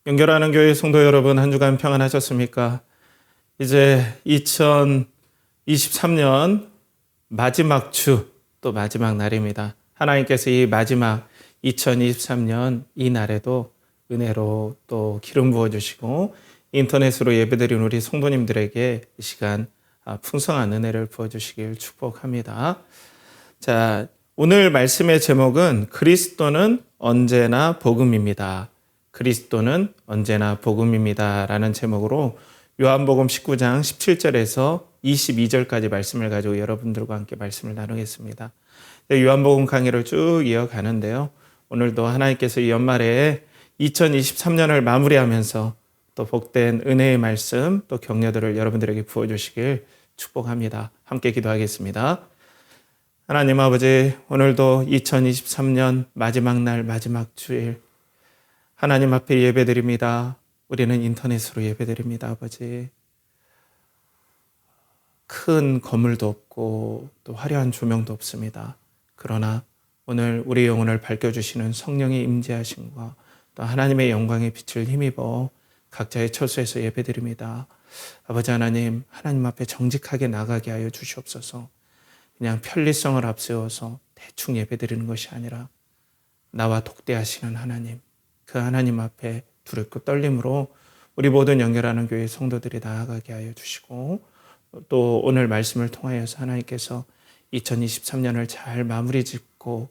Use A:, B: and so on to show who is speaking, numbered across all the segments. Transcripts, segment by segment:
A: 연결하는 교회 성도 여러분, 한 주간 평안하셨습니까? 이제 2023년 마지막 주, 또 마지막 날입니다. 하나님께서 이 마지막 2023년 이 날에도 은혜로 또 기름 부어주시고 인터넷으로 예배드린 우리 성도님들에게 이 시간 풍성한 은혜를 부어주시길 축복합니다. 자, 오늘 말씀의 제목은 그리스도는 언제나 복음입니다. 그리스도는 언제나 복음입니다. 라는 제목으로 요한복음 19장 17절에서 22절까지 말씀을 가지고 여러분들과 함께 말씀을 나누겠습니다. 요한복음 강의를 쭉 이어가는데요. 오늘도 하나님께서 이 연말에 2023년을 마무리하면서 또 복된 은혜의 말씀, 또 격려들을 여러분들에게 부어주시길 축복합니다. 함께 기도하겠습니다. 하나님 아버지, 오늘도 2023년 마지막 날, 마지막 주일 하나님 앞에 예배드립니다. 우리는 인터넷으로 예배드립니다, 아버지. 큰 건물도 없고 또 화려한 조명도 없습니다. 그러나 오늘 우리 영혼을 밝혀주시는 성령의 임재하심과 또 하나님의 영광의 빛을 힘입어 각자의 처소에서 예배드립니다. 아버지 하나님, 하나님 앞에 정직하게 나가게 하여 주시옵소서. 그냥 편리성을 앞세워서 대충 예배드리는 것이 아니라 나와 독대하시는 하나님, 그 하나님 앞에 두렵고 떨림으로 우리 모든 연결하는 교회 성도들이 나아가게 하여 주시고 또 오늘 말씀을 통하여서 하나님께서 2023년을 잘 마무리 짓고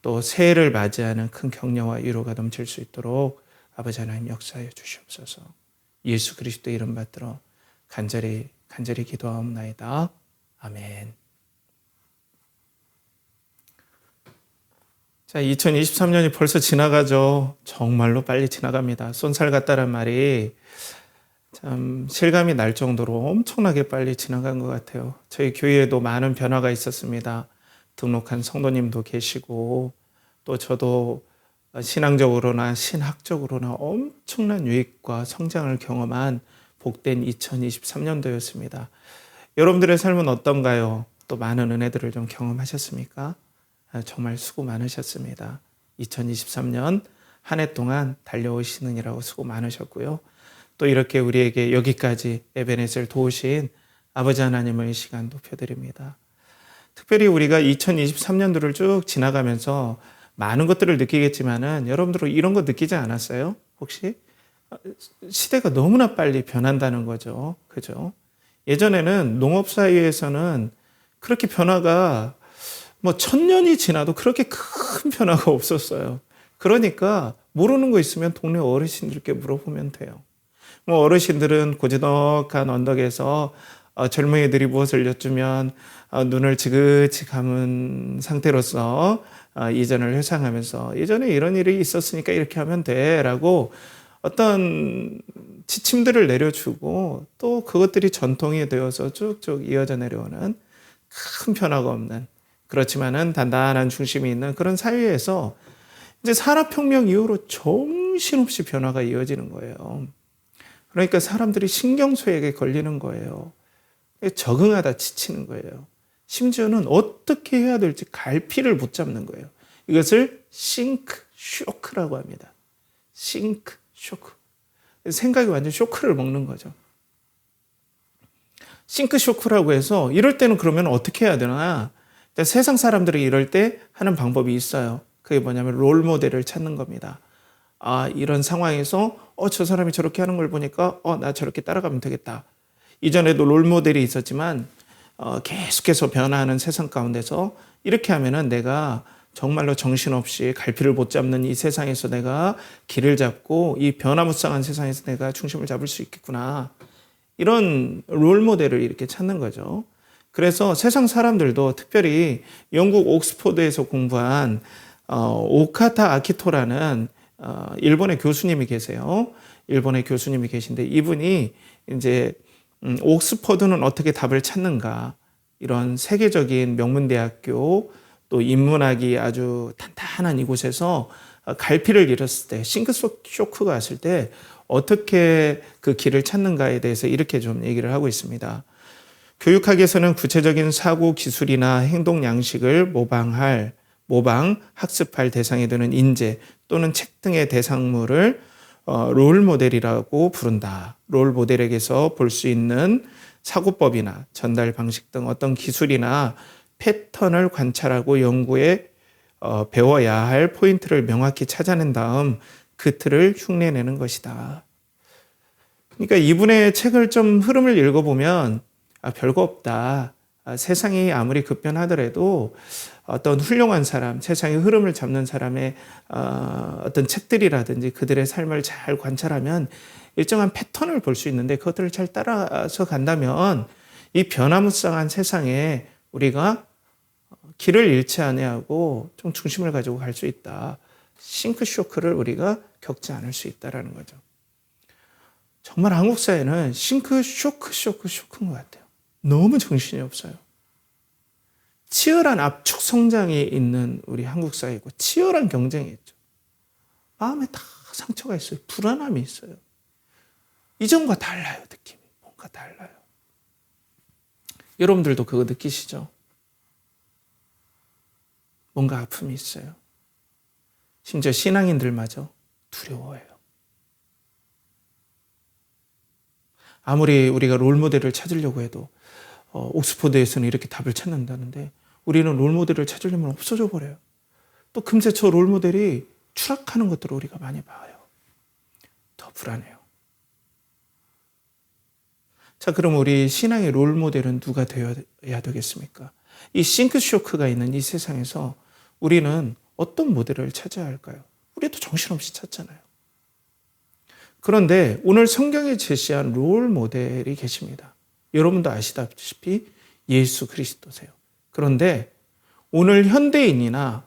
A: 또 새해를 맞이하는 큰 격려와 위로가 넘칠 수 있도록 아버지 하나님 역사하여 주시옵소서. 예수 그리스도의 이름 받들어 간절히 기도하옵나이다. 아멘. 자, 2023년이 벌써 지나가죠. 정말로 빨리 지나갑니다. 쏜살 같다란 말이 참 실감이 날 정도로 엄청나게 빨리 지나간 것 같아요. 저희 교회에도 많은 변화가 있었습니다. 등록한 성도님도 계시고 또 저도 신앙적으로나 신학적으로나 엄청난 유익과 성장을 경험한 복된 2023년도였습니다. 여러분들의 삶은 어떤가요? 또 많은 은혜들을 좀 경험하셨습니까? 정말 수고 많으셨습니다. 2023년 한 해 동안 달려오시느니라고 수고 많으셨고요. 또 이렇게 우리에게 여기까지 에베네스를 도우신 아버지 하나님의 시간 높여드립니다. 특별히 우리가 2023년도를 쭉 지나가면서 많은 것들을 느끼겠지만은 여러분들은 이런 거 느끼지 않았어요? 혹시? 시대가 너무나 빨리 변한다는 거죠. 그죠? 예전에는 농업사회에서는 그렇게 변화가 1000년이 지나도 그렇게 큰 변화가 없었어요. 그러니까 모르는 거 있으면 동네 어르신들께 물어보면 돼요. 어르신들은 고즈넉한 언덕에서 젊은이들이 무엇을 엿주면 눈을 지그치 감은 상태로서 이전을 회상하면서 예전에 이런 일이 있었으니까 이렇게 하면 돼 라고 어떤 지침들을 내려주고 또 그것들이 전통이 되어서 쭉쭉 이어져 내려오는 큰 변화가 없는, 그렇지만은 단단한 중심이 있는 그런 사회에서 이제 산업혁명 이후로 정신없이 변화가 이어지는 거예요. 그러니까 사람들이 신경쇠약에 걸리는 거예요. 적응하다 지치는 거예요. 심지어는 어떻게 해야 될지 갈피를 못 잡는 거예요. 이것을 싱크 쇼크라고 합니다. 싱크 쇼크. 생각이 완전 쇼크를 먹는 거죠. 싱크 쇼크라고 해서 이럴 때는 그러면 어떻게 해야 되나? 세상 사람들이 이럴 때 하는 방법이 있어요. 그게 뭐냐면 롤 모델을 찾는 겁니다. 이런 상황에서 저 사람이 저렇게 하는 걸 보니까 나 저렇게 따라가면 되겠다. 이전에도 롤 모델이 있었지만 계속해서 변화하는 세상 가운데서 이렇게 하면은 내가 정말로 정신없이 갈피를 못 잡는 이 세상에서 내가 길을 잡고 이 변화무쌍한 세상에서 내가 중심을 잡을 수 있겠구나. 이런 롤 모델을 이렇게 찾는 거죠. 그래서 세상 사람들도 특별히 영국 옥스퍼드에서 공부한 오카타 아키토라는 일본의 교수님이 계세요. 일본의 교수님이 계신데 이분이 이제 옥스퍼드는 어떻게 답을 찾는가, 이런 세계적인 명문대학교 또 인문학이 아주 탄탄한 이곳에서 갈피를 잃었을 때, 싱크 쇼크가 왔을 때 어떻게 그 길을 찾는가에 대해서 이렇게 좀 얘기를 하고 있습니다. 교육학에서는 구체적인 사고 기술이나 행동 양식을 모방, 학습할 대상이 되는 인재 또는 책 등의 대상물을 롤 모델이라고 부른다. 롤 모델에게서 볼 수 있는 사고법이나 전달 방식 등 어떤 기술이나 패턴을 관찰하고 연구해 배워야 할 포인트를 명확히 찾아낸 다음 그 틀을 흉내내는 것이다. 그러니까 이분의 책을 좀 흐름을 읽어보면 별거 없다. 세상이 아무리 급변하더라도 어떤 훌륭한 사람, 세상의 흐름을 잡는 사람의 어떤 책들이라든지 그들의 삶을 잘 관찰하면 일정한 패턴을 볼 수 있는데 그것들을 잘 따라서 간다면 이 변화무쌍한 세상에 우리가 길을 잃지 아니하고 좀 중심을 가지고 갈 수 있다. 싱크쇼크를 우리가 겪지 않을 수 있다라는 거죠. 정말 한국 사회는 쇼크인 것 같아요. 너무 정신이 없어요. 치열한 압축 성장이 있는 우리 한국 사회고 치열한 경쟁이 있죠. 마음에 다 상처가 있어요. 불안함이 있어요. 이전과 달라요. 느낌이. 뭔가 달라요. 여러분들도 그거 느끼시죠? 뭔가 아픔이 있어요. 심지어 신앙인들마저 두려워해요. 아무리 우리가 롤모델을 찾으려고 해도 옥스퍼드에서는 이렇게 답을 찾는다는데 우리는 롤모델을 찾으려면 없어져 버려요. 또 금세 저 롤모델이 추락하는 것들을 우리가 많이 봐요. 더 불안해요. 자, 그럼 우리 신앙의 롤모델은 누가 되어야 되겠습니까? 이 싱크쇼크가 있는 이 세상에서 우리는 어떤 모델을 찾아야 할까요? 우리도 정신없이 찾잖아요. 그런데 오늘 성경에 제시한 롤 모델이 계십니다. 여러분도 아시다시피 예수 그리스도세요. 그런데 오늘 현대인이나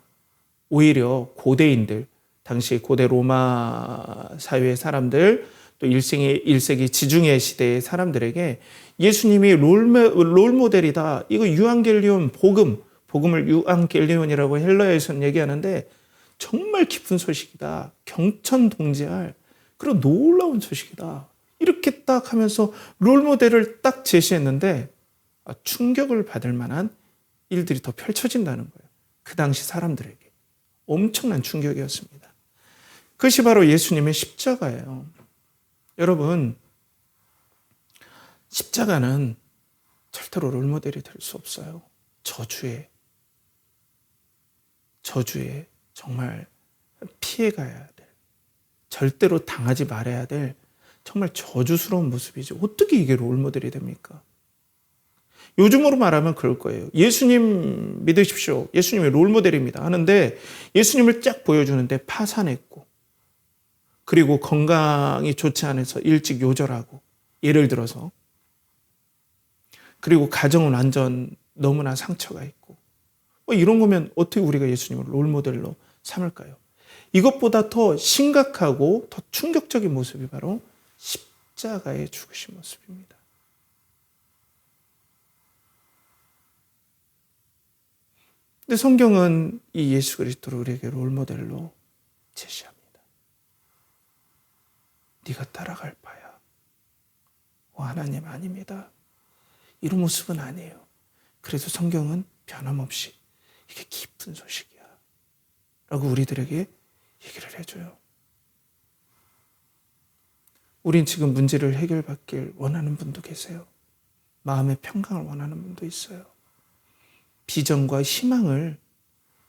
A: 오히려 고대인들, 당시 고대 로마 사회의 사람들, 또 1세기 지중해 시대의 사람들에게 예수님이 롤 모델이다. 이거 유앙겔리온 복음을 유앙겔리온이라고 헬라어에서는 얘기하는데 정말 기쁜 소식이다. 경천동지할 그런 놀라운 소식이다. 이렇게 딱 하면서 롤모델을 딱 제시했는데 충격을 받을 만한 일들이 더 펼쳐진다는 거예요. 그 당시 사람들에게. 엄청난 충격이었습니다. 그것이 바로 예수님의 십자가예요. 여러분, 십자가는 절대로 롤모델이 될 수 없어요. 저주에 정말 피해가야 될, 절대로 당하지 말아야 될 정말 저주스러운 모습이죠. 어떻게 이게 롤모델이 됩니까? 요즘으로 말하면 그럴 거예요. 예수님 믿으십시오. 예수님이 롤모델입니다. 하는데 예수님을 쫙 보여주는데 파산했고 그리고 건강이 좋지 않아서 일찍 요절하고 예를 들어서 그리고 가정은 완전 너무나 상처가 있고 이런 거면 어떻게 우리가 예수님을 롤모델로 삼을까요? 이것보다 더 심각하고 더 충격적인 모습이 바로 십자가의 죽으신 모습입니다. 근데 성경은 이 예수 그리스도를 우리에게 롤모델로 제시합니다. 네가 따라갈 바야. 하나님 아닙니다. 이런 모습은 아니에요. 그래서 성경은 변함없이 이게 기쁜 소식이야 라고 우리들에게 얘기를 해줘요. 우린 지금 문제를 해결받길 원하는 분도 계세요. 마음의 평강을 원하는 분도 있어요. 비전과 희망을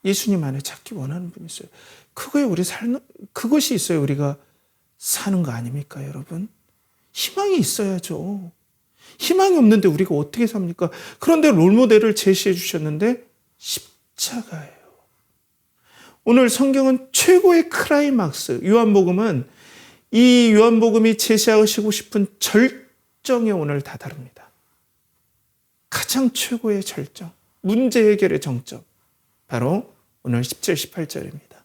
A: 예수님 안에 찾기 원하는 분이 있어요. 그것이 있어야 우리가 사는 거 아닙니까, 여러분? 희망이 있어야죠. 희망이 없는데 우리가 어떻게 삽니까? 그런데 롤모델을 제시해 주셨는데 십자가예요. 오늘 성경은 최고의 클라이막스, 요한복음은 이 요한복음이 제시하시고 싶은 절정에 오늘 다다릅니다. 가장 최고의 절정, 문제 해결의 정점, 바로 오늘 17, 18절입니다.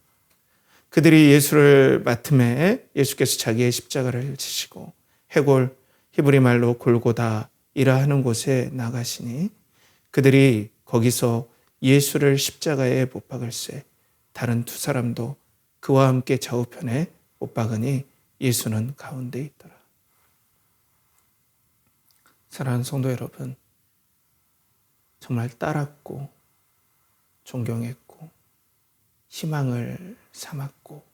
A: 그들이 예수를 맡음에 예수께서 자기의 십자가를 지시고 해골, 히브리 말로 골고다이라 하는 곳에 나가시니 그들이 거기서 예수를 십자가에 못 박을새 다른 두 사람도 그와 함께 좌우편에 못 박으니 예수는 가운데 있더라. 사랑하는 성도 여러분, 정말 따랐고 존경했고 희망을 삼았고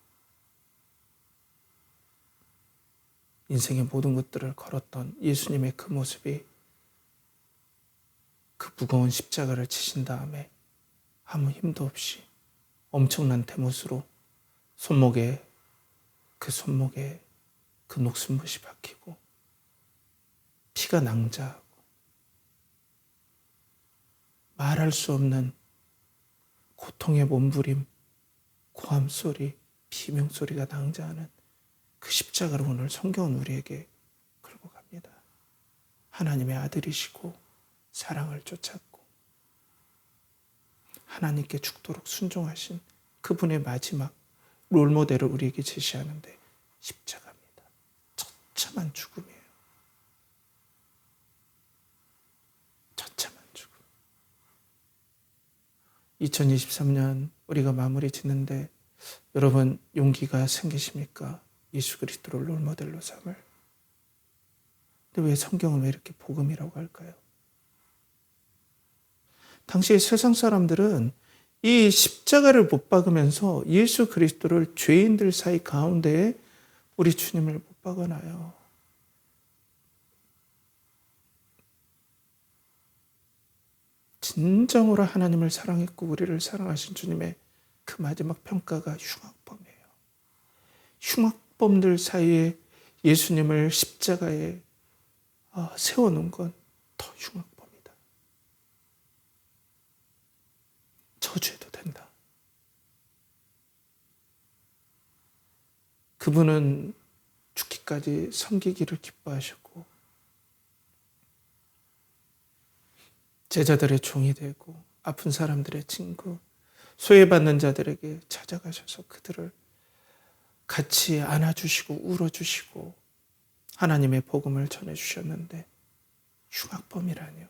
A: 인생의 모든 것들을 걸었던 예수님의 그 모습이 그 무거운 십자가를 지신 다음에 아무 힘도 없이 엄청난 대못으로 손목에 그 녹슨붓이 박히고 피가 낭자하고 말할 수 없는 고통의 몸부림, 고함소리, 비명소리가 낭자하는 그 십자가를 오늘 성경은 우리에게 끌고 갑니다. 하나님의 아들이시고 사랑을 쫓았고 하나님께 죽도록 순종하신 그분의 마지막 롤모델을 우리에게 제시하는데 십자가입니다. 처참한 죽음이에요. 처참한 죽음. 2023년 우리가 마무리 짓는데 여러분 용기가 생기십니까? 예수 그리스도를 롤모델로 삼을. 근데 왜 성경은 왜 이렇게 복음이라고 할까요? 당시 세상 사람들은 이 십자가를 못 박으면서 예수 그리스도를 죄인들 사이 가운데에 우리 주님을 못 박아놔요. 진정으로 하나님을 사랑했고 우리를 사랑하신 주님의 그 마지막 평가가 흉악범이에요. 흉악범들 사이에 예수님을 십자가에 세워놓은 건 더 흉악범이다. 저주해도 된다. 그분은 죽기까지 섬기기를 기뻐하셨고 제자들의 종이 되고 아픈 사람들의 친구, 소외받는 자들에게 찾아가셔서 그들을 같이 안아주시고 울어주시고 하나님의 복음을 전해주셨는데 흉악범이라니요.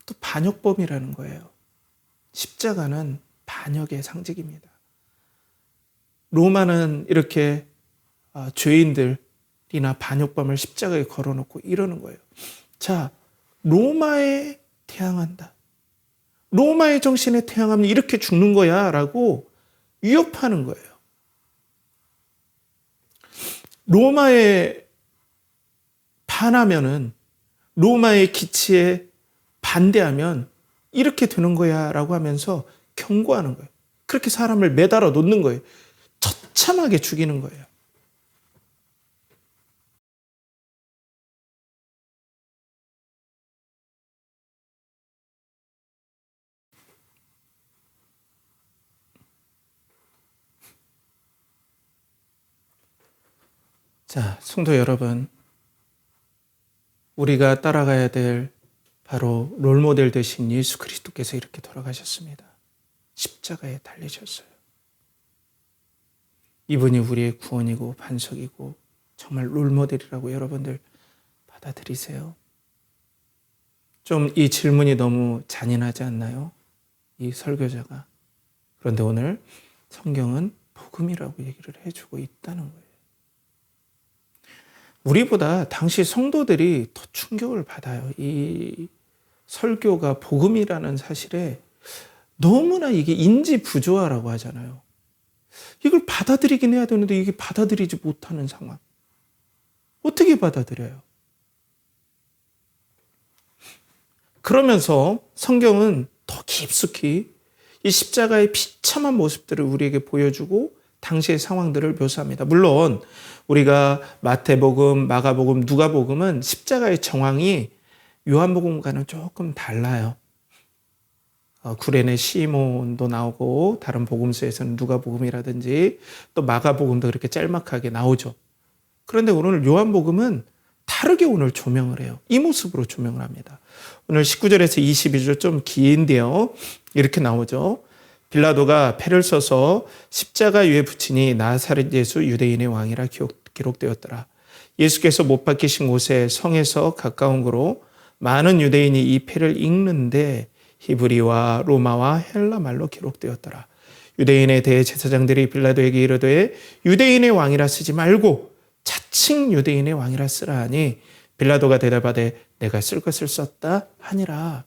A: 또 반역범이라는 거예요. 십자가는 반역의 상징입니다. 로마는 이렇게 죄인들이나 반역범을 십자가에 걸어놓고 이러는 거예요. 자, 로마에 대항한다. 로마의 정신에 대항하면 이렇게 죽는 거야 라고 위협하는 거예요. 로마에 반하면은 로마의 기치에 반대하면 이렇게 되는 거야 라고 하면서 경고하는 거예요. 그렇게 사람을 매달아 놓는 거예요. 처참하게 죽이는 거예요. 자, 성도 여러분, 우리가 따라가야 될 바로 롤모델 되신 예수 그리스도께서 이렇게 돌아가셨습니다. 십자가에 달리셨어요. 이분이 우리의 구원이고 반석이고 정말 롤모델이라고 여러분들 받아들이세요. 좀 이 질문이 너무 잔인하지 않나요? 이 설교자가. 그런데 오늘 성경은 복음이라고 얘기를 해주고 있다는 거예요. 우리보다 당시 성도들이 더 충격을 받아요. 이 설교가 복음이라는 사실에 너무나 이게 인지 부조화라고 하잖아요. 이걸 받아들이긴 해야 되는데 이게 받아들이지 못하는 상황. 어떻게 받아들여요? 그러면서 성경은 더 깊숙이 이 십자가의 비참한 모습들을 우리에게 보여주고 당시의 상황들을 묘사합니다. 물론 우리가 마태복음, 마가복음, 누가복음은 십자가의 정황이 요한복음과는 조금 달라요. 구레네 시몬도 나오고 다른 복음서에서는 누가복음이라든지 또 마가복음도 그렇게 짤막하게 나오죠. 그런데 오늘 요한복음은 다르게 오늘 조명을 해요. 이 모습으로 조명을 합니다. 오늘 19절에서 22절 좀 긴데요. 이렇게 나오죠. 빌라도가 패를 써서 십자가 위에 붙이니 나사렛 예수 유대인의 왕이라 기록되었더라. 예수께서 못 박히신 곳에 성에서 가까운 곳으로 많은 유대인이 이 패를 읽는데 히브리와 로마와 헬라 말로 기록되었더라. 유대인의 대제사장들이 빌라도에게 이르되 유대인의 왕이라 쓰지 말고 자칭 유대인의 왕이라 쓰라 하니 빌라도가 대답하되 내가 쓸 것을 썼다 하니라.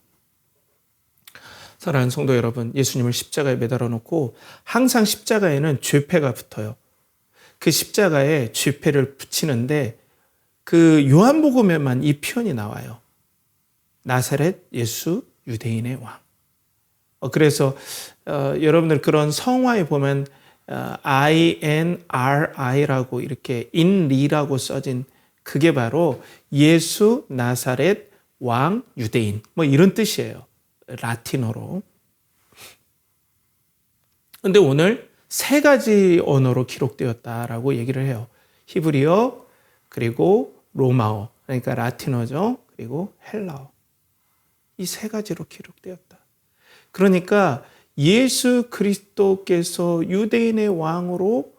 A: 사랑하는 성도 여러분, 예수님을 십자가에 매달아 놓고 항상 십자가에는 죄패가 붙어요. 그 십자가에 죄패를 붙이는데 그 요한복음에만 이 표현이 나와요. 나사렛 예수 유대인의 왕. 그래서 여러분들 그런 성화에 보면 INRI라고 이렇게 인리라고 써진 그게 바로 예수 나사렛 왕 유대인 뭐 이런 뜻이에요. 라틴어로. 근데 오늘 세 가지 언어로 기록되었다라고 얘기를 해요. 히브리어, 그리고 로마어, 그러니까 라틴어죠. 그리고 헬라어. 이 세 가지로 기록되었다. 그러니까 예수 그리스도께서 유대인의 왕으로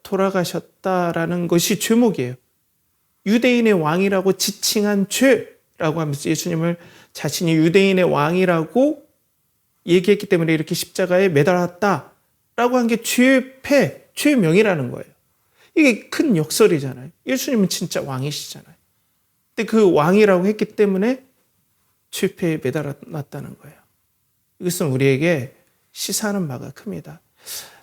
A: 돌아가셨다라는 것이 죄목이에요. 유대인의 왕이라고 지칭한 죄라고 하면서 예수님을 자신이 유대인의 왕이라고 얘기했기 때문에 이렇게 십자가에 매달았다라고 한 게 죄패, 죄명이라는 거예요. 이게 큰 역설이잖아요. 예수님은 진짜 왕이시잖아요. 근데 그 왕이라고 했기 때문에 죄패에 매달았다는 거예요. 이것은 우리에게 시사하는 바가 큽니다.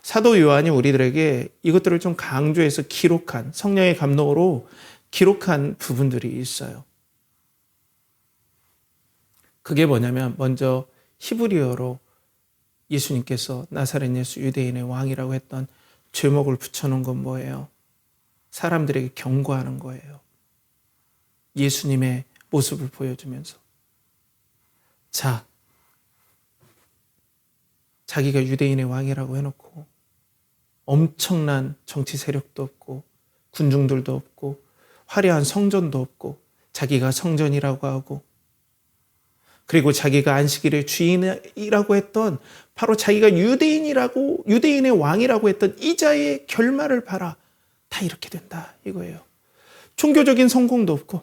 A: 사도 요한이 우리들에게 이것들을 좀 강조해서 기록한, 성령의 감동으로 기록한 부분들이 있어요. 그게 뭐냐면 먼저 히브리어로 예수님께서 나사렛 예수 유대인의 왕이라고 했던 제목을 붙여놓은 건 뭐예요? 사람들에게 경고하는 거예요. 예수님의 모습을 보여주면서. 자, 자기가 유대인의 왕이라고 해놓고 엄청난 정치 세력도 없고 군중들도 없고 화려한 성전도 없고 자기가 성전이라고 하고 그리고 자기가 안식일의 주인이라고 했던 바로 자기가 유대인의 왕이라고 했던 이자의 결말을 봐라. 다 이렇게 된다 이거예요. 종교적인 성공도 없고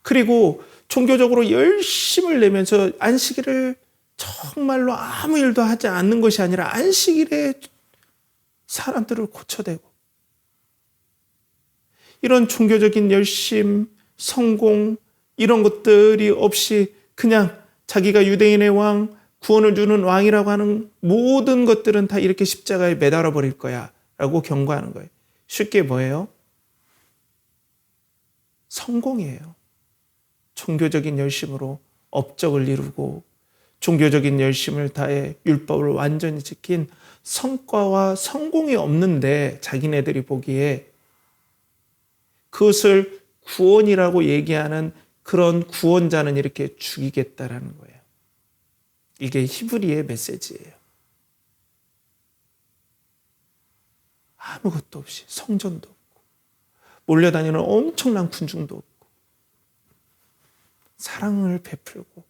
A: 그리고 종교적으로 열심을 내면서 안식일을 정말로 아무 일도 하지 않는 것이 아니라 안식일에 사람들을 고쳐대고 이런 종교적인 열심, 성공 이런 것들이 없이 그냥 자기가 유대인의 왕, 구원을 주는 왕이라고 하는 모든 것들은 다 이렇게 십자가에 매달아 버릴 거야 라고 경고하는 거예요. 쉽게 뭐예요? 성공이에요. 종교적인 열심으로 업적을 이루고 종교적인 열심을 다해 율법을 완전히 지킨 성과와 성공이 없는데 자기네들이 보기에 그것을 구원이라고 얘기하는 그런 구원자는 이렇게 죽이겠다라는 거예요. 이게 히브리의 메시지예요. 아무것도 없이 성전도 없고 몰려다니는 엄청난 군중도 없고 사랑을 베풀고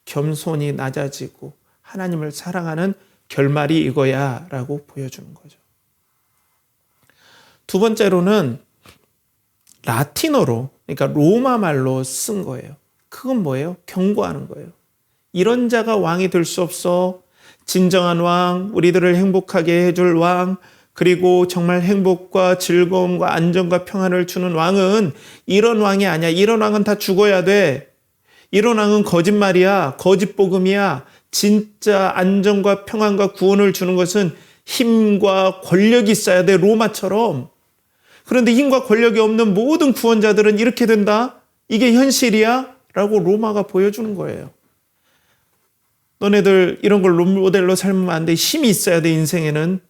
A: 겸손히 낮아지고 하나님을 사랑하는 결말이 이거야 라고 보여주는 거죠. 두 번째로는 라틴어로 그러니까 로마 말로 쓴 거예요. 그건 뭐예요? 경고하는 거예요. 이런 자가 왕이 될 수 없어. 진정한 왕, 우리들을 행복하게 해줄 왕, 그리고 정말 행복과 즐거움과 안정과 평안을 주는 왕은 이런 왕이 아니야. 이런 왕은 다 죽어야 돼. 이런 왕은 거짓말이야. 거짓복음이야. 진짜 안정과 평안과 구원을 주는 것은 힘과 권력이 있어야 돼. 로마처럼. 그런데 힘과 권력이 없는 모든 구원자들은 이렇게 된다? 이게 현실이야? 라고 로마가 보여주는 거예요. 너네들 이런 걸 롤모델로 살면 안 돼. 힘이 있어야 돼, 인생에는.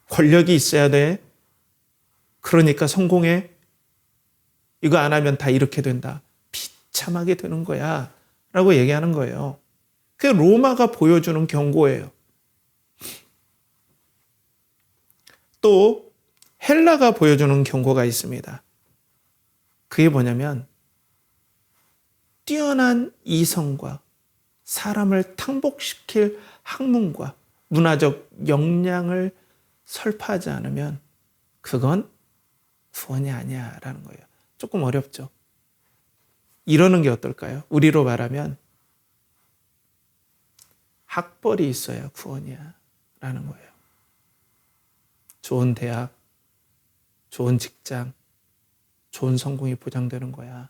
A: 권력이 있어야 돼. 그러니까 성공해. 이거 안 하면 다 이렇게 된다. 비참하게 되는 거야. 라고 얘기하는 거예요. 그게 로마가 보여주는 경고예요. 또 헬라가 보여주는 경고가 있습니다. 그게 뭐냐면 뛰어난 이성과 사람을 탕복시킬 학문과 문화적 역량을 설파하지 않으면 그건 구원이 아니야 라는 거예요. 조금 어렵죠. 이러는 게 어떨까요? 우리로 말하면 학벌이 있어야 구원이야 라는 거예요. 좋은 대학, 좋은 직장, 좋은 성공이 보장되는 거야.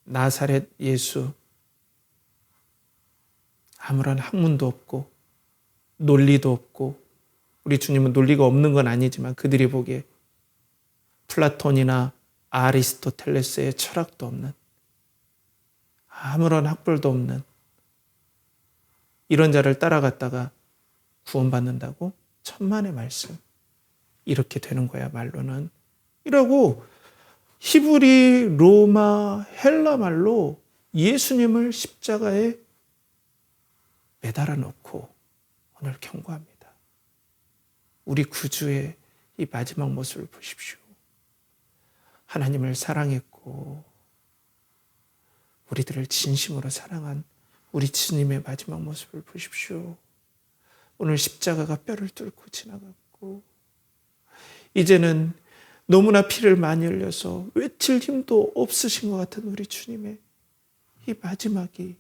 A: 나사렛 예수, 아무런 학문도 없고 논리도 없고, 우리 주님은 논리가 없는 건 아니지만 그들이 보기에 플라톤이나 아리스토텔레스의 철학도 없는, 아무런 학벌도 없는 이런 자를 따라갔다가 구원받는다고? 천만의 말씀. 이렇게 되는 거야 말로는. 이라고 히브리, 로마, 헬라 말로 예수님을 십자가에 매달아 놓고 오늘 경고합니다. 우리 구주의 이 마지막 모습을 보십시오. 하나님을 사랑했고 우리들을 진심으로 사랑한 우리 주님의 마지막 모습을 보십시오. 오늘 십자가가 뼈를 뚫고 지나갔고 이제는 너무나 피를 많이 흘려서 외칠 힘도 없으신 것 같은 우리 주님의 이 마지막이,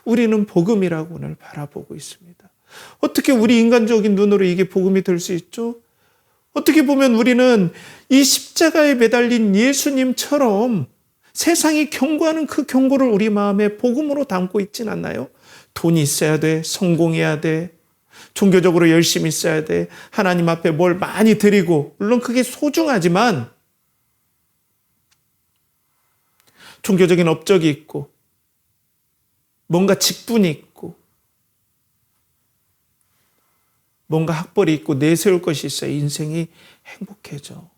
A: 우리는 복음이라고 오늘 바라보고 있습니다. 어떻게 우리 인간적인 눈으로 이게 복음이 될 수 있죠? 어떻게 보면 우리는 이 십자가에 매달린 예수님처럼 세상이 경고하는 그 경고를 우리 마음에 복음으로 담고 있진 않나요? 돈이 있어야 돼, 성공해야 돼, 종교적으로 열심히 있어야 돼, 하나님 앞에 뭘 많이 드리고, 물론 그게 소중하지만 종교적인 업적이 있고 뭔가 직분이 있고 뭔가 학벌이 있고 내세울 것이 있어야 인생이 행복해져.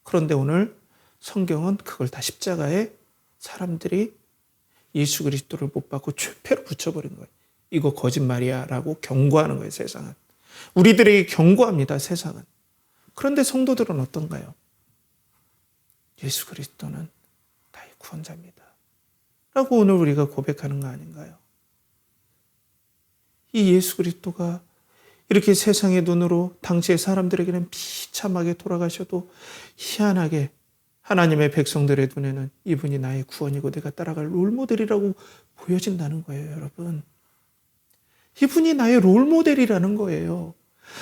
A: 그런데 오늘 성경은 그걸 다 십자가에 사람들이 예수 그리스도를 못 받고 죄패로 붙여버린 거예요. 이거 거짓말이야 라고 경고하는 거예요. 세상은. 우리들에게 경고합니다. 세상은. 그런데 성도들은 어떤가요? 예수 그리스도는 나의 구원자입니다 라고 오늘 우리가 고백하는 거 아닌가요? 이 예수 그리스도가 이렇게 세상의 눈으로 당시의 사람들에게는 비참하게 돌아가셔도 희한하게 하나님의 백성들의 눈에는 이분이 나의 구원이고 내가 따라갈 롤모델이라고 보여진다는 거예요. 여러분, 이분이 나의 롤모델이라는 거예요.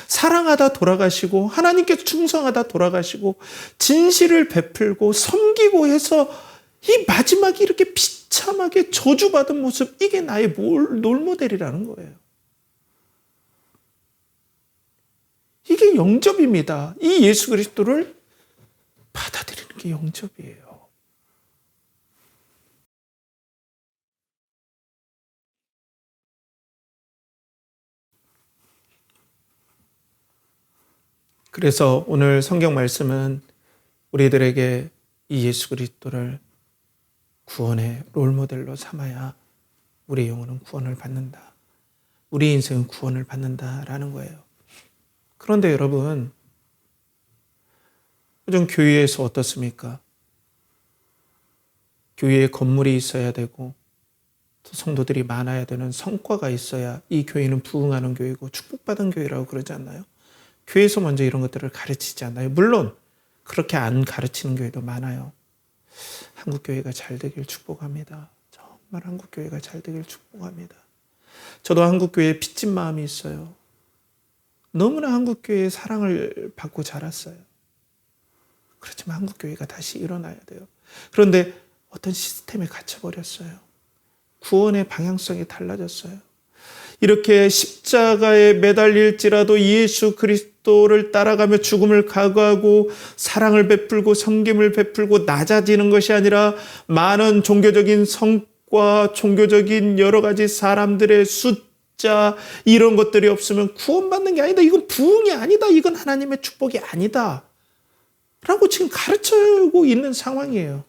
A: 사랑하다 돌아가시고 하나님께 충성하다 돌아가시고 진실을 베풀고 섬기고 해서 이 마지막에 이렇게 비참하게 저주받은 모습, 이게 나의 롤모델이라는 거예요. 이게 영접입니다. 이 예수 그리스도를 받아들이는 게 영접이에요. 그래서 오늘 성경 말씀은 우리들에게 이 예수 그리스도를 구원의 롤모델로 삼아야 우리 영혼은 구원을 받는다. 우리 인생은 구원을 받는다라는 거예요. 그런데 여러분, 요즘 교회에서 어떻습니까? 교회에 건물이 있어야 되고 또 성도들이 많아야 되는 성과가 있어야 이 교회는 부흥하는 교회고 축복받은 교회라고 그러지 않나요? 교회에서 먼저 이런 것들을 가르치지 않나요? 물론 그렇게 안 가르치는 교회도 많아요. 한국교회가 잘 되길 축복합니다. 정말 한국교회가 잘 되길 축복합니다. 저도 한국교회에 빚진 마음이 있어요. 너무나 한국교회의 사랑을 받고 자랐어요. 그렇지만 한국교회가 다시 일어나야 돼요. 그런데 어떤 시스템에 갇혀버렸어요. 구원의 방향성이 달라졌어요. 이렇게 십자가에 매달릴지라도 예수 그리스도를 따라가며 죽음을 각오하고 사랑을 베풀고 섬김을 베풀고 낮아지는 것이 아니라 많은 종교적인 성과, 종교적인 여러 가지 사람들의 숫자, 이런 것들이 없으면 구원받는 게 아니다. 이건 부흥이 아니다. 이건 하나님의 축복이 아니다. 라고 지금 가르쳐주고 있는 상황이에요.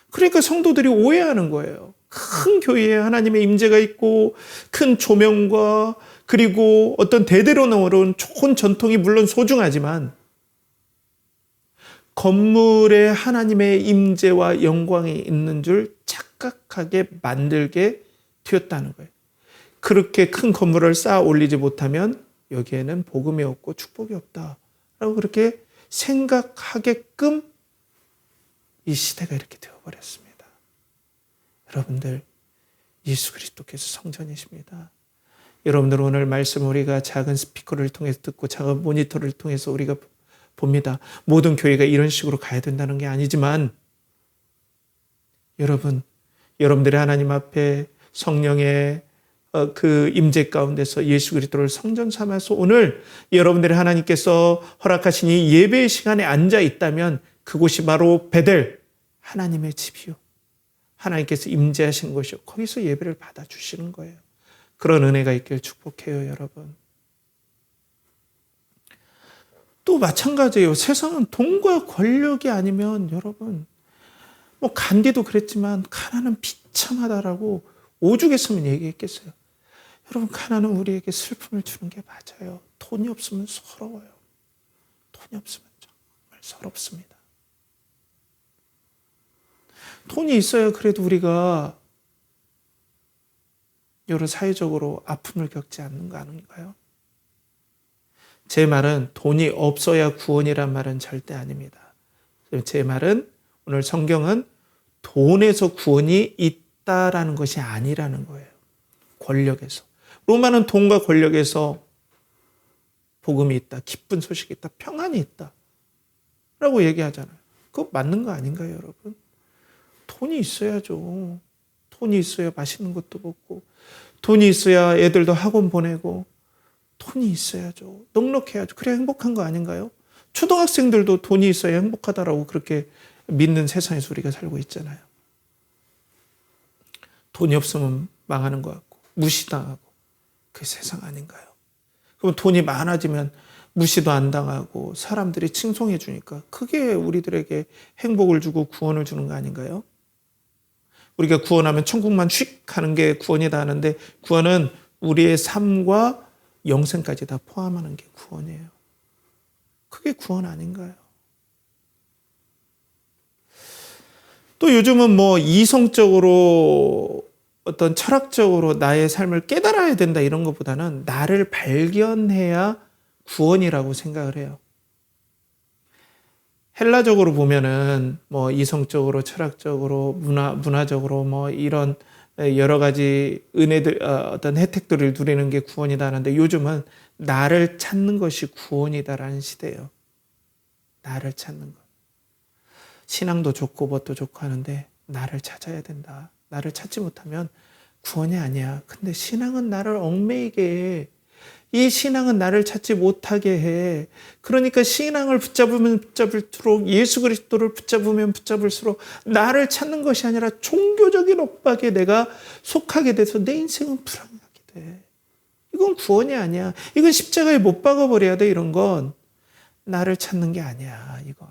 A: 그러니까 성도들이 오해하는 거예요. 큰 교회에 하나님의 임재가 있고 큰 조명과 그리고 어떤 대대로 나오는 좋은 전통이 물론 소중하지만 건물에 하나님의 임재와 영광이 있는 줄 착각하게 만들게 되었다는 거예요. 그렇게 큰 건물을 쌓아 올리지 못하면 여기에는 복음이 없고 축복이 없다라고 그렇게 생각하게끔 이 시대가 이렇게 되어버렸습니다. 여러분들, 예수 그리스도께서 성전이십니다. 여러분들 오늘 말씀 우리가 작은 스피커를 통해서 듣고 작은 모니터를 통해서 우리가 봅니다. 모든 교회가 이런 식으로 가야 된다는 게 아니지만 여러분들의 하나님 앞에 성령의 그 임재 가운데서 예수 그리스도를 성전 삼아서 오늘 여러분들의 하나님께서 허락하신 이 예배의 시간에 앉아 있다면 그곳이 바로 베델 하나님의 집이요. 하나님께서 임재하신 곳이요. 거기서 예배를 받아주시는 거예요. 그런 은혜가 있길 축복해요, 여러분. 또 마찬가지예요. 세상은 돈과 권력이 아니면 여러분, 뭐 간디도 그랬지만 가난은 비참하다라고 오죽했으면 얘기했겠어요. 여러분, 가난은 우리에게 슬픔을 주는 게 맞아요. 돈이 없으면 서러워요. 돈이 없으면 정말 서럽습니다. 돈이 있어야 그래도 우리가 여러 사회적으로 아픔을 겪지 않는 거 아닌가요? 제 말은 돈이 없어야 구원이란 말은 절대 아닙니다. 제 말은 오늘 성경은 돈에서 구원이 있다라는 것이 아니라는 거예요. 권력에서. 로마는 돈과 권력에서 복음이 있다, 기쁜 소식이 있다, 평안이 있다 라고 얘기하잖아요. 그거 맞는 거 아닌가요, 여러분? 돈이 있어야죠. 돈이 있어야 맛있는 것도 먹고, 돈이 있어야 애들도 학원 보내고, 돈이 있어야죠. 넉넉해야죠. 그래야 행복한 거 아닌가요? 초등학생들도 돈이 있어야 행복하다라고 그렇게 믿는 세상에서 우리가 살고 있잖아요. 돈이 없으면 망하는 것 같고 무시당하고 그 세상 아닌가요? 그럼 돈이 많아지면 무시도 안 당하고 사람들이 칭송해 주니까 그게 우리들에게 행복을 주고 구원을 주는 거 아닌가요? 우리가 구원하면 천국만 휙 가는 게 구원이다 하는데 구원은 우리의 삶과 영생까지 다 포함하는 게 구원이에요. 그게 구원 아닌가요? 또 요즘은 뭐 이성적으로 어떤 철학적으로 나의 삶을 깨달아야 된다 이런 것보다는 나를 발견해야 구원이라고 생각을 해요. 헬라적으로 보면은 뭐 이성적으로 철학적으로 문화적으로 뭐 이런 여러 가지 은혜들 어떤 혜택들을 누리는 게 구원이다 하는데 요즘은 나를 찾는 것이 구원이다라는 시대예요. 나를 찾는 것. 신앙도 좋고 뭣도 좋고 하는데 나를 찾아야 된다. 나를 찾지 못하면 구원이 아니야. 근데 신앙은 나를 얽매이게 해. 이 신앙은 나를 찾지 못하게 해. 그러니까 신앙을 붙잡으면 붙잡을수록 예수 그리스도를 붙잡으면 붙잡을수록 나를 찾는 것이 아니라 종교적인 옥박에 내가 속하게 돼서 내 인생은 불안하게 돼. 이건 구원이 아니야. 이건 십자가에 못 박아버려야 돼. 이런 건 나를 찾는 게 아니야. 이건.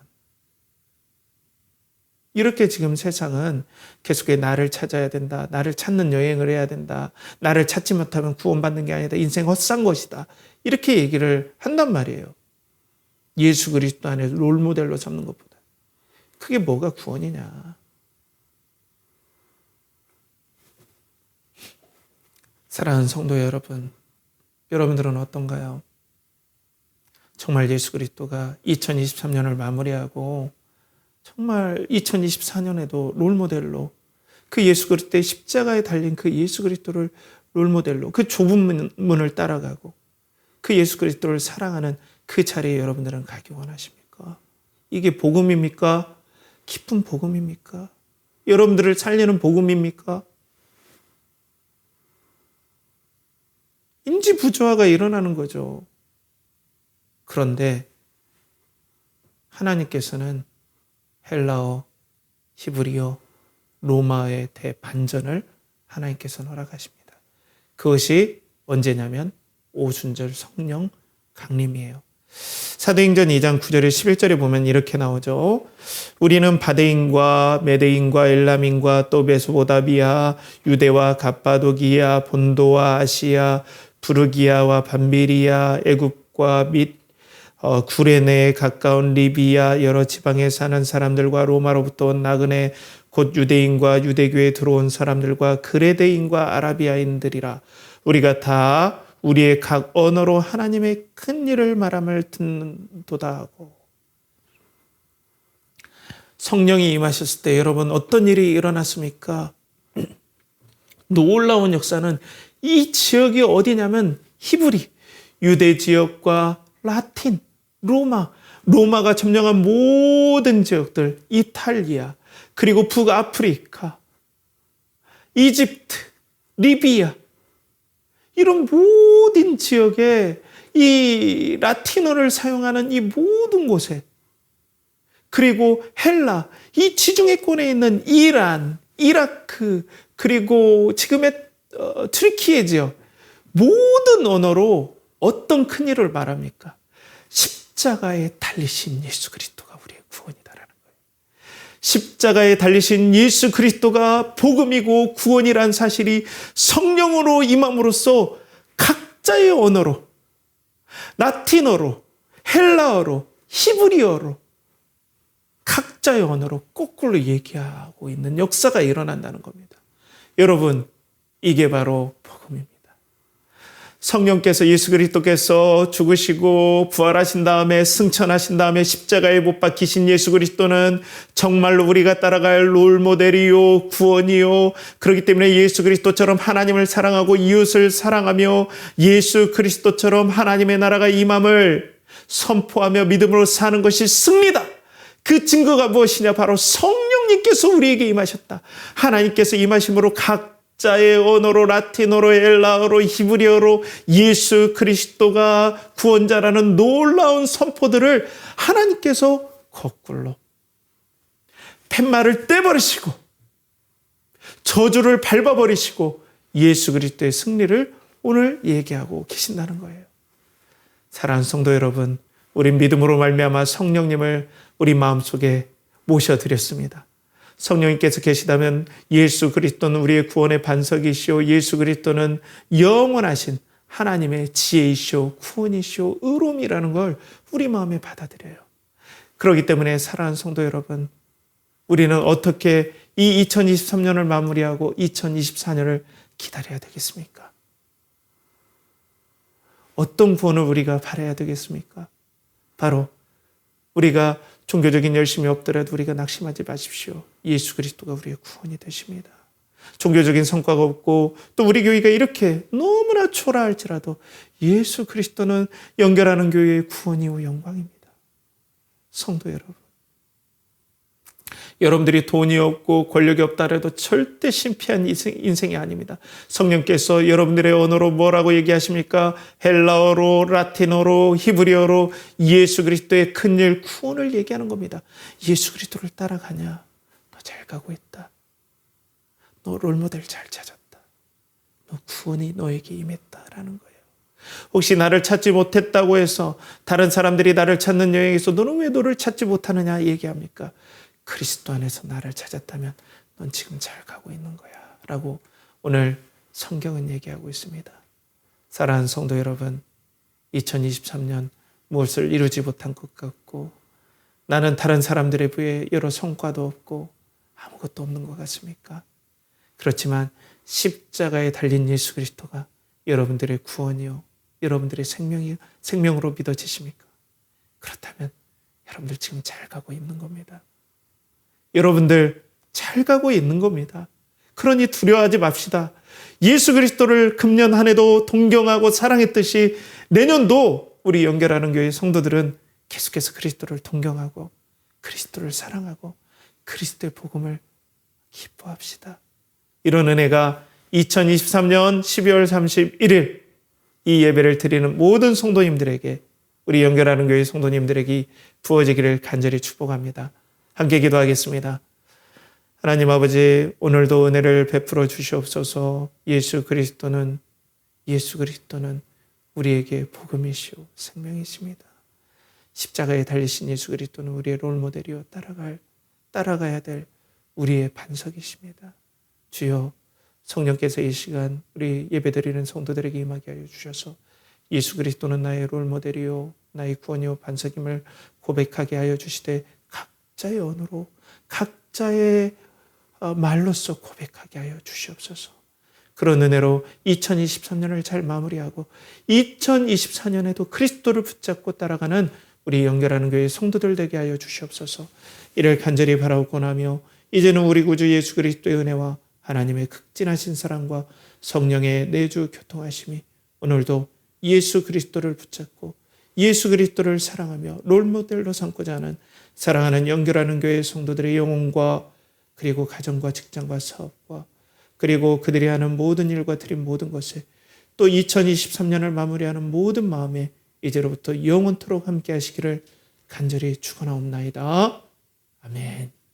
A: 이렇게 지금 세상은 계속해 나를 찾아야 된다. 나를 찾는 여행을 해야 된다. 나를 찾지 못하면 구원받는 게 아니다. 인생 헛산 것이다. 이렇게 얘기를 한단 말이에요. 예수 그리스도 안에 롤모델로 삼는 것보다. 그게 뭐가 구원이냐. 사랑하는 성도 여러분, 여러분들은 어떤가요? 정말 예수 그리스도가 2023년을 마무리하고 정말 2024년에도 롤모델로 그 예수 그리스도의 십자가에 달린 그 예수 그리스도를 롤모델로 그 좁은 문을 따라가고 그 예수 그리스도를 사랑하는 그 자리에 여러분들은 가기 원하십니까? 이게 복음입니까? 깊은 복음입니까? 여러분들을 살리는 복음입니까? 인지 부조화가 일어나는 거죠. 그런데 하나님께서는 헬라어, 히브리어, 로마어의 대반전을 하나님께서는 허락하십니다. 그것이 언제냐면 오순절 성령 강림이에요. 사도행전 2장 9절에 11절에 보면 이렇게 나오죠. 우리는 바데인과 메데인과 엘람인과 또 메소포타미아, 유대와 갑바도기아, 본도와 아시아, 부르기아와 밤비리아, 애굽과 및 구레네에 가까운 리비아 여러 지방에 사는 사람들과 로마로부터 온 나그네 곧 유대인과 유대교에 들어온 사람들과 그레데인과 아라비아인들이라 우리가 다 우리의 각 언어로 하나님의 큰 일을 말함을 듣는도다 하고 성령이 임하셨을 때 여러분 어떤 일이 일어났습니까? 놀라운 역사는 이 지역이 어디냐면 히브리, 유대 지역과 라틴, 로마가 점령한 모든 지역들, 이탈리아, 그리고 북아프리카, 이집트, 리비아, 이런 모든 지역에 이 라틴어를 사용하는 이 모든 곳에, 그리고 헬라, 이 지중해권에 있는 이란, 이라크, 그리고 지금의 튀르키예 지역, 모든 언어로 어떤 큰 일을 말합니까? 십자가에 달리신 예수 그리스도가 우리의 구원이다라는 거예요. 십자가에 달리신 예수 그리스도가 복음이고 구원이란 사실이 성령으로 임함으로써 각자의 언어로, 라틴어로, 헬라어로, 히브리어로, 각자의 언어로 거꾸로 얘기하고 있는 역사가 일어난다는 겁니다. 여러분, 이게 바로 복음입니다. 성령께서, 예수 그리스도께서 죽으시고 부활하신 다음에, 승천하신 다음에 십자가에 못 박히신 예수 그리스도는 정말로 우리가 따라갈 롤모델이요, 구원이요. 그렇기 때문에 예수 그리스도처럼 하나님을 사랑하고 이웃을 사랑하며 예수 그리스도처럼 하나님의 나라가 임함을 선포하며 믿음으로 사는 것이 승리다. 그 증거가 무엇이냐? 바로 성령님께서 우리에게 임하셨다. 하나님께서 임하심으로 각자의 언어로, 라틴어로, 헬라어로, 히브리어로 예수 그리스도가 구원자라는 놀라운 선포들을 하나님께서 거꾸로 팻말을 떼버리시고 저주를 밟아버리시고 예수 그리스도의 승리를 오늘 얘기하고 계신다는 거예요. 사랑하는 성도 여러분, 우린 믿음으로 말미암아 성령님을 우리 마음속에 모셔드렸습니다. 성령님께서 계시다면 예수 그리스도는 우리의 구원의 반석이시오, 예수 그리스도는 영원하신 하나님의 지혜이시오, 구원이시오, 의로움이라는 걸 우리 마음에 받아들여요. 그렇기 때문에 사랑하는 성도 여러분, 우리는 어떻게 이 2023년을 마무리하고 2024년을 기다려야 되겠습니까? 어떤 구원을 우리가 바라야 되겠습니까? 바로 우리가 종교적인 열심이 없더라도 우리가 낙심하지 마십시오. 예수 그리스도가 우리의 구원이 되십니다. 종교적인 성과가 없고 또 우리 교회가 이렇게 너무나 초라할지라도 예수 그리스도는 연결하는 교회의 구원이요 영광입니다. 성도 여러분, 여러분들이 돈이 없고 권력이 없다라도 절대 신비한 인생이 아닙니다. 성령께서 여러분들의 언어로 뭐라고 얘기하십니까? 헬라어로, 라틴어로, 히브리어로 예수 그리스도의 큰일, 구원을 얘기하는 겁니다. 예수 그리스도를 따라가냐? 너 잘 가고 있다. 너 롤모델 잘 찾았다. 너 구원이 너에게 임했다라는 거예요. 혹시 나를 찾지 못했다고 해서 다른 사람들이 나를 찾는 여행에서 너는 왜 너를 찾지 못하느냐 얘기합니까? 그리스도 안에서 나를 찾았다면 넌 지금 잘 가고 있는 거야 라고 오늘 성경은 얘기하고 있습니다. 사랑하는 성도 여러분, 2023년 무엇을 이루지 못한 것 같고 나는 다른 사람들에 비해 여러 성과도 없고 아무것도 없는 것 같습니까? 그렇지만 십자가에 달린 예수 그리스도가 여러분들의 구원이요, 여러분들의 생명으로 믿어지십니까? 그렇다면 여러분들 지금 잘 가고 있는 겁니다. 여러분들 잘 가고 있는 겁니다. 그러니 두려워하지 맙시다. 예수 그리스도를 금년 한 해도 동경하고 사랑했듯이 내년도 우리 연결하는 교회 성도들은 계속해서 그리스도를 동경하고 그리스도를 사랑하고 그리스도의 복음을 기뻐합시다. 이런 은혜가 2023년 12월 31일 이 예배를 드리는 모든 성도님들에게, 우리 연결하는 교회 성도님들에게 부어지기를 간절히 축복합니다. 함께 기도하겠습니다. 하나님 아버지, 오늘도 은혜를 베풀어 주시옵소서. 예수 그리스도는 우리에게 복음이시오, 생명이십니다. 십자가에 달리신 예수 그리스도는 우리의 롤모델이요, 따라가야 될 우리의 반석이십니다. 주여, 성령께서 이 시간 우리 예배드리는 성도들에게 임하게 하여 주셔서 예수 그리스도는 나의 롤모델이요, 나의 구원이요, 반석임을 고백하게 하여 주시되 각자의 언어로, 각자의 말로써 고백하게 하여 주시옵소서. 그런 은혜로 2023년을 잘 마무리하고 2024년에도 그리스도를 붙잡고 따라가는 우리 연결하는 교회 성도들 되게 하여 주시옵소서. 이를 간절히 바라옵고나며 이제는 우리 구주 예수 그리스도의 은혜와 하나님의 극진하신 사랑과 성령의 내주 교통하심이 오늘도 예수 그리스도를 붙잡고 예수 그리스도를 사랑하며 롤모델로 삼고자 하는 사랑하는 연결하는 교회 성도들의 영혼과 그리고 가정과 직장과 사업과 그리고 그들이 하는 모든 일과 드린 모든 것에 또 2023년을 마무리하는 모든 마음에 이제로부터 영원토록 함께 하시기를 간절히 축원하옵나이다. 아멘.